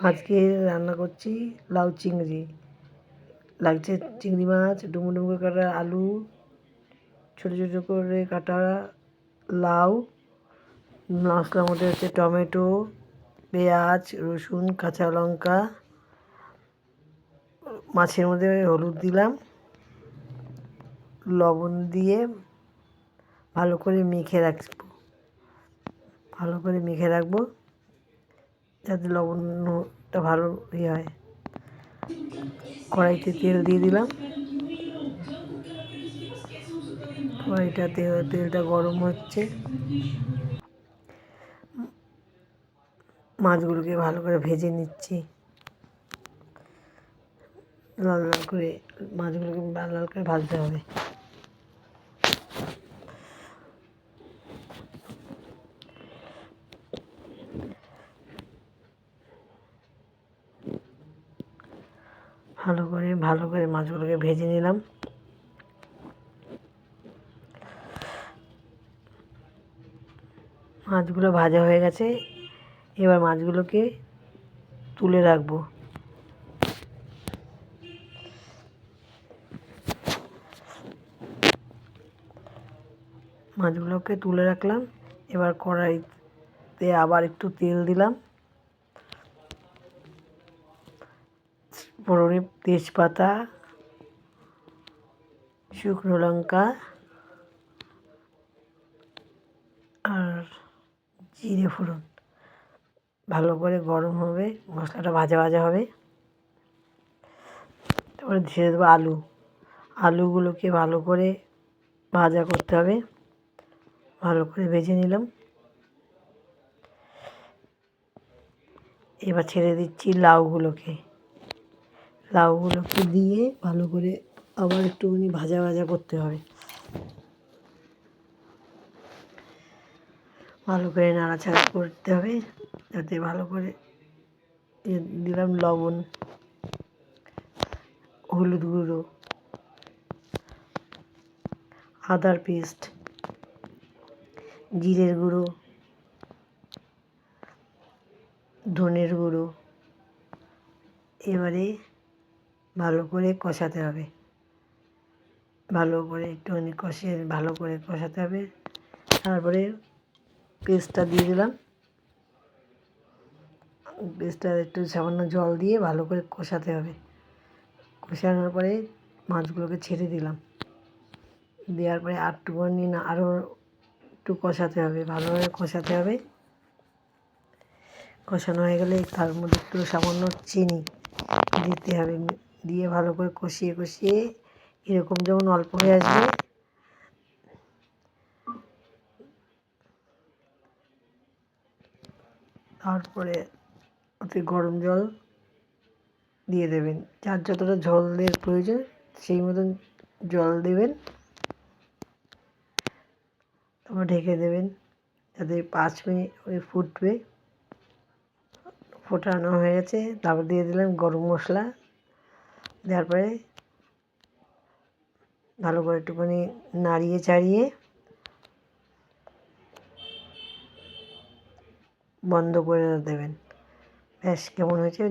আজকে রান্না করছি লাউ চিংড়ি। লাগছে চিংড়ি মাছ, ডুমো ডুমো করে কাটা আলু, ছোটো ছোটো করে কাটা লাউ, মশলার মধ্যে হচ্ছে টমেটো, পেঁয়াজ, রসুন, কাঁচা লঙ্কা, মাছের মধ্যে হলুদ দিলাম, লবণ দিয়ে ভালো করে মেখে রাখবো যাতে লবণটা ভালো হয়। কড়াইতে তেল দিয়ে দিলাম, তেলটা গরম হচ্ছে, মাছগুলোকে ভালো করে ভেজে নিচ্ছি। লাল লাল করে মাছগুলোকে লাল লাল করে ভাজতে হবে। ভালো করে মাছগুলোকে ভেজে নিলাম। মাছগুলো ভাজা হয়ে গেছে, এবার মাছগুলোকে তুলে রাখবো। মাছগুলোকে তুলে রাখলাম। এবার কড়াইতে আবার একটু তেল দিলাম, ফোড়নে তেজপাতা, শুকনো লঙ্কা আর জিরে ফোড়ন ভালো করে গরম হবে, মশলাটা ভাজা ভাজা হবে। তারপরে ছেড়ে দেবো আলুগুলোকে ভালো করে ভাজা করতে হবে। ভালো করে ভেজে নিলাম। এবার ছেড়ে দিচ্ছি লাউগুলোকে দিয়ে ভালো করে আবার একটুখানি ভাজা ভাজা করতে হবে। ভালো করে নাড়াচাড়া করতে হবে যাতে ভালো করে দিলাম লবণ, হলুদ গুঁড়ো, আদার পেস্ট, জিরের গুঁড়ো, ধনের গুঁড়ো। এবারে ভালো করে কষাতে হবে, ভালো করে একটুখানি ভালো করে কষাতে হবে। তারপরে পেস্টটা দিয়ে দিলাম। পেস্টটা একটু সামান্য জল দিয়ে ভালো করে কষাতে হবে। কষানোর পরে মাছগুলোকে ছেড়ে দিলাম। দেওয়ার পরে আরও একটু কষাতে হবে, ভালোভাবে কষাতে হবে। কষানো হয়ে গেলে তার মধ্যে একটু সামান্য চিনি দিতে হবে, দিয়ে ভালো করে কষিয়ে এরকম যখন অল্প হয়ে আসবে তারপরে ওতে গরম জল দিয়ে দেবেন। যার যতটা ঝোলের প্রয়োজন সেই মতন জল দেবেন। তারপর ঢেকে দেবেন যাতে 5 মিনিট ফুটবে। ফোটানো হয়ে গেছে, তারপর দিয়ে দিলাম গরম মশলা। দেওয়ার পরে ভালো করে একটুখানি নাড়িয়ে চাড়িয়ে বন্ধ করে দেবেন। ব্যাস, কেমন হয়েছে